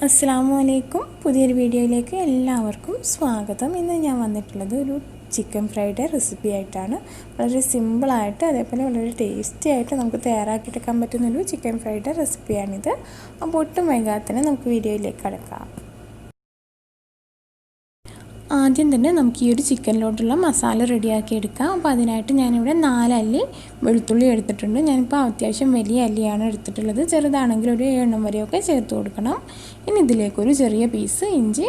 അസ്സലാമു പുതിയൊരു വീഡിയോയിലേക്ക് എല്ലാവർക്കും സ്വാഗതം. ഇന്ന് ഞാൻ വന്നിട്ടുള്ളത് ഒരു ചിക്കൻ ഫ്രൈഡ് റെസിപ്പി ആയിട്ടാണ്. വളരെ സിമ്പിളായിട്ട് അതേപോലെ വളരെ ടേസ്റ്റി ആയിട്ട് നമുക്ക് തയ്യാറാക്കിയെടുക്കാൻ പറ്റുന്നൊരു ചിക്കൻ ഫ്രൈഡ് റെസിപ്പിയാണിത്. അപ്പോൾ ഒട്ടും വൈകാതെ തന്നെ നമുക്ക് വീഡിയോയിലേക്ക് കടക്കാം. ആദ്യം തന്നെ നമുക്ക് ഈ ഒരു ചിക്കനിലോട്ടുള്ള മസാല റെഡിയാക്കി എടുക്കാം. അപ്പോൾ അതിനായിട്ട് ഞാനിവിടെ 4 അല്ലി വെളുത്തുള്ളി എടുത്തിട്ടുണ്ട്. ഞാനിപ്പോൾ അത്യാവശ്യം വലിയ അല്ലിയാണ് എടുത്തിട്ടുള്ളത്. ചെറുതാണെങ്കിൽ ഒരു 7 വരെയൊക്കെ ചേർത്ത് കൊടുക്കണം. ഇനി ഇതിലേക്കൊരു ചെറിയ പീസ് ഇഞ്ചി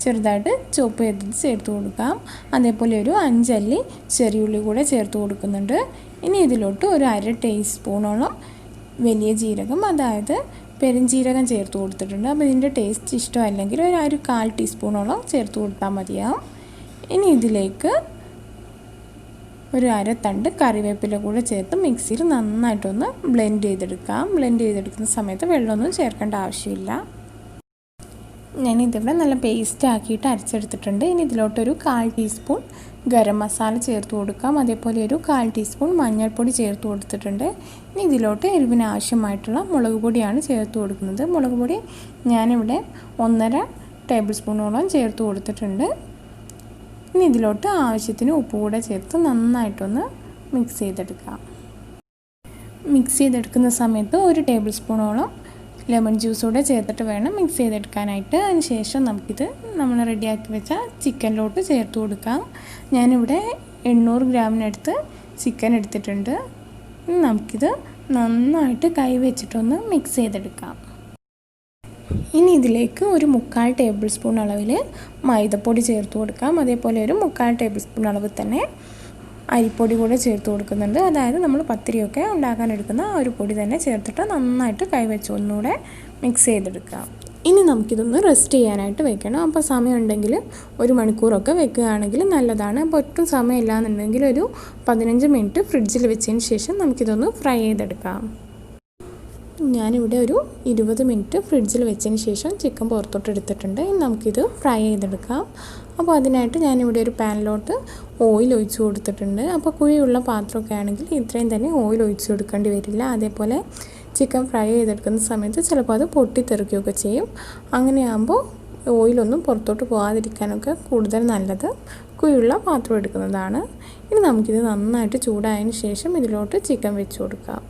ചെറുതായിട്ട് ചോപ്പ് ചെയ്ത് ചേർത്ത് കൊടുക്കാം. അതേപോലെ ഒരു 5 അല്ലി ചെറിയുള്ളി കൂടെ ചേർത്ത് കൊടുക്കുന്നുണ്ട്. ഇനി ഇതിലോട്ട് ഒരു 1/2 ടീസ്പൂണോളം വലിയ ജീരകം, അതായത് പെരുംജീരകം ചേർത്ത് കൊടുത്തിട്ടുണ്ട്. അപ്പോൾ ഇതിൻ്റെ ടേസ്റ്റ് ഇഷ്ടമല്ലെങ്കിൽ ഒരു 1/4 ടീസ്പൂണോളം ചേർത്ത് കൊടുത്താൽ മതിയാവും. ഇനി ഇതിലേക്ക് ഒരു 1/2 തണ്ട് കറിവേപ്പില കൂടെ ചേർത്ത് മിക്സിയിൽ നന്നായിട്ടൊന്ന് ബ്ലെൻഡ് ചെയ്തെടുക്കാം. ബ്ലെൻഡ് ചെയ്തെടുക്കുന്ന സമയത്ത് വെള്ളമൊന്നും ചേർക്കേണ്ട ആവശ്യമില്ല. ഞാനിതിവിടെ നല്ല പേസ്റ്റ് ആക്കിയിട്ട് അരച്ചെടുത്തിട്ടുണ്ട്. ഇനി ഇതിലോട്ടൊരു 1/4 ടീസ്പൂൺ ഗരം മസാല ചേർത്ത് കൊടുക്കാം. അതേപോലെ ഒരു 1/4 ടീസ്പൂൺ മഞ്ഞൾപ്പൊടി ചേർത്ത് കൊടുത്തിട്ടുണ്ട്. ഇനി ഇതിലോട്ട് എരിവിന് ആവശ്യമായിട്ടുള്ള മുളക് പൊടിയാണ് ചേർത്ത് കൊടുക്കുന്നത്. മുളക് പൊടി ഞാനിവിടെ 1.5 ടേബിൾ സ്പൂണോളം ചേർത്ത് കൊടുത്തിട്ടുണ്ട്. ഇനി ഇതിലോട്ട് ആവശ്യത്തിന് ഉപ്പ് കൂടെ ചേർത്ത് നന്നായിട്ടൊന്ന് മിക്സ് ചെയ്തെടുക്കാം. മിക്സ് ചെയ്തെടുക്കുന്ന സമയത്ത് ഒരു ടേബിൾ സ്പൂണോളം ലെമൺ ജ്യൂസ് കൂടെ ചേർത്തിട്ട് വേണം മിക്സ് ചെയ്തെടുക്കാനായിട്ട്. അതിന് ശേഷം നമുക്കിത് നമ്മൾ റെഡിയാക്കി വെച്ച ചിക്കനിലോട്ട് ചേർത്ത് കൊടുക്കാം. ഞാനിവിടെ 800 ഗ്രാമിനടുത്ത് ചിക്കൻ എടുത്തിട്ടുണ്ട്. നമുക്കിത് നന്നായിട്ട് കൈ വെച്ചിട്ടൊന്ന് മിക്സ് ചെയ്തെടുക്കാം. ഇനി ഇതിലേക്ക് ഒരു 3/4 ടേബിൾ സ്പൂൺ അളവിൽ മൈദപ്പൊടി ചേർത്ത് കൊടുക്കാം. അതേപോലെ ഒരു 3/4 ടേബിൾ സ്പൂൺ അളവ് തന്നെ അരിപ്പൊടി കൂടെ ചേർത്ത് കൊടുക്കുന്നുണ്ട്. അതായത് നമ്മൾ പത്തിരിയൊക്കെ ഉണ്ടാക്കാൻ എടുക്കുന്ന ആ ഒരു പൊടി തന്നെ ചേർത്തിട്ട് നന്നായിട്ട് കൈവച്ച് ഒന്നുകൂടെ മിക്സ് ചെയ്തെടുക്കാം. ഇനി നമുക്കിതൊന്ന് റെസ്റ്റ് ചെയ്യാനായിട്ട് വെക്കണം. അപ്പോൾ സമയമുണ്ടെങ്കിൽ 1 മണിക്കൂറൊക്കെ വെക്കുകയാണെങ്കിൽ നല്ലതാണ്. അപ്പോൾ ഒട്ടും സമയമില്ല എന്നുണ്ടെങ്കിൽ ഒരു 15 മിനിറ്റ് ഫ്രിഡ്ജിൽ വെച്ചതിന് ശേഷം നമുക്കിതൊന്ന് ഫ്രൈ ചെയ്തെടുക്കാം. ഞാനിവിടെ ഒരു 20 മിനിറ്റ് ഫ്രിഡ്ജിൽ വെച്ചതിന് ശേഷം ചിക്കൻ പുറത്തോട്ട് എടുത്തിട്ടുണ്ട്. ഇനി നമുക്കിത് ഫ്രൈ ചെയ്തെടുക്കാം. അപ്പോൾ അതിനായിട്ട് ഞാനിവിടെ ഒരു പാനിലോട്ട് ഓയിൽ ഒഴിച്ച് കൊടുത്തിട്ടുണ്ട്. അപ്പോൾ കുഴിയുള്ള പാത്രമൊക്കെ ആണെങ്കിൽ ഇത്രയും തന്നെ ഓയിൽ ഒഴിച്ച് കൊടുക്കേണ്ടി വരില്ല. അതേപോലെ ചിക്കൻ ഫ്രൈ ചെയ്തെടുക്കുന്ന സമയത്ത് ചിലപ്പോൾ അത് പൊട്ടിത്തെറിക്കുകയൊക്കെ ചെയ്യും. അങ്ങനെയാകുമ്പോൾ ഓയിലൊന്നും പുറത്തോട്ട് പോകാതിരിക്കാനൊക്കെ കൂടുതൽ നല്ലത് കുഴിയുള്ള പാത്രം എടുക്കുന്നതാണ്. ഇനി നമുക്കിത് നന്നായിട്ട് ചൂടായതിന് ശേഷം ഇതിലോട്ട് ചിക്കൻ വെച്ച് കൊടുക്കാം.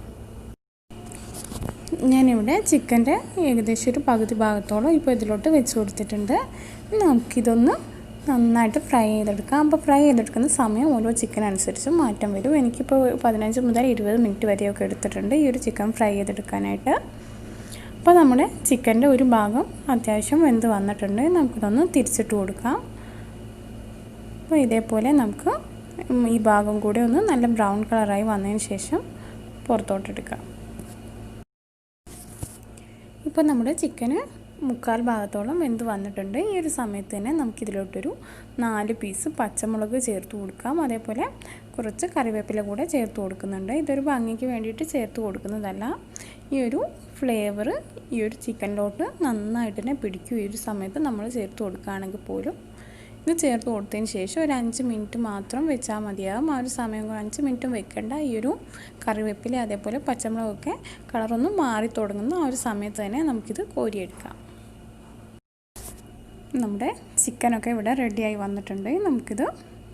ഞാനിവിടെ ചിക്കൻ്റെ ഏകദേശം ഒരു പകുതി ഭാഗത്തോളം ഇപ്പോൾ ഇതിലോട്ട് വെച്ച് കൊടുത്തിട്ടുണ്ട്. നമുക്കിതൊന്ന് നന്നായിട്ട് ഫ്രൈ ചെയ്തെടുക്കാം. അപ്പോൾ ഫ്രൈ ചെയ്തെടുക്കുന്ന സമയം ഓരോ ചിക്കൻ അനുസരിച്ച് മാറ്റം വരും. എനിക്കിപ്പോൾ 15 മുതൽ 20 മിനിറ്റ് വരെയൊക്കെ എടുത്തിട്ടുണ്ട് ഈ ഒരു ചിക്കൻ ഫ്രൈ ചെയ്തെടുക്കാനായിട്ട്. അപ്പോൾ നമ്മുടെ ചിക്കൻ്റെ ഒരു ഭാഗം അത്യാവശ്യം വെന്ത് വന്നിട്ടുണ്ട്. നമുക്കിതൊന്ന് തിരിച്ചിട്ട് കൊടുക്കാം. അപ്പോൾ ഇതേപോലെ നമുക്ക് ഈ ഭാഗം കൂടെ ഒന്ന് നല്ല ബ്രൗൺ കളറായി വന്നതിന് ശേഷം പുറത്തോട്ടെടുക്കാം. ഇപ്പോൾ നമ്മുടെ ചിക്കന് 3/4 ഭാഗത്തോളം വെന്ത് വന്നിട്ടുണ്ട്. ഈ ഒരു സമയത്ത് തന്നെ നമുക്കിതിലോട്ടൊരു 4 പീസ് പച്ചമുളക് ചേർത്ത് കൊടുക്കാം. അതേപോലെ കുറച്ച് കറിവേപ്പില കൂടെ ചേർത്ത് കൊടുക്കുന്നുണ്ട്. ഇതൊരു ഭംഗിക്ക് വേണ്ടിയിട്ട് ചേർത്ത് കൊടുക്കുന്നതല്ല. ഈ ഒരു ഫ്ലേവർ ഈ ഒരു ചിക്കനിലോട്ട് നന്നായിട്ട് തന്നെ പിടിക്കും. ഈ ഒരു സമയത്ത് നമ്മൾ ചേർത്ത് കൊടുക്കുകയാണെങ്കിൽ പോലും ഇത് ചേർത്ത് കൊടുത്തതിന് ശേഷം ഒരു 5 മിനിറ്റ് മാത്രം വെച്ചാൽ മതിയാകും. ആ ഒരു സമയം 5 മിനിറ്റും വെക്കേണ്ട. ഈ ഒരു കറിവേപ്പില അതേപോലെ പച്ചമുളകൊക്കെ കളറൊന്നും മാറി തുടങ്ങുന്ന ആ ഒരു സമയത്ത് തന്നെ നമുക്കിത് കോരിയെടുക്കാം. നമ്മുടെ ചിക്കനൊക്കെ ഇവിടെ റെഡിയായി വന്നിട്ടുണ്ട്. നമുക്കിത്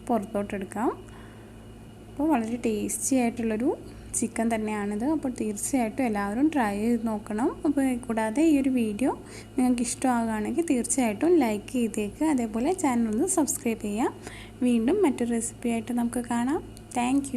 പുറത്തോട്ടെടുക്കാം. അപ്പോൾ വളരെ ടേസ്റ്റി ആയിട്ടുള്ളൊരു ചിക്കൻ തന്നെയാണിത്. അപ്പോൾ തീർച്ചയായിട്ടും എല്ലാവരും ട്രൈ ചെയ്ത് നോക്കണം. അപ്പോൾ കൂടാതെ ഈ ഒരു വീഡിയോ നിങ്ങൾക്ക് ഇഷ്ടമാകുകയാണെങ്കിൽ തീർച്ചയായിട്ടും ലൈക്ക് ചെയ്തേക്കുക. അതേപോലെ ചാനൽ ഒന്ന് സബ്സ്ക്രൈബ് ചെയ്യാം. വീണ്ടും മറ്റൊരു റെസിപ്പി ആയിട്ട് നമുക്ക് കാണാം. താങ്ക്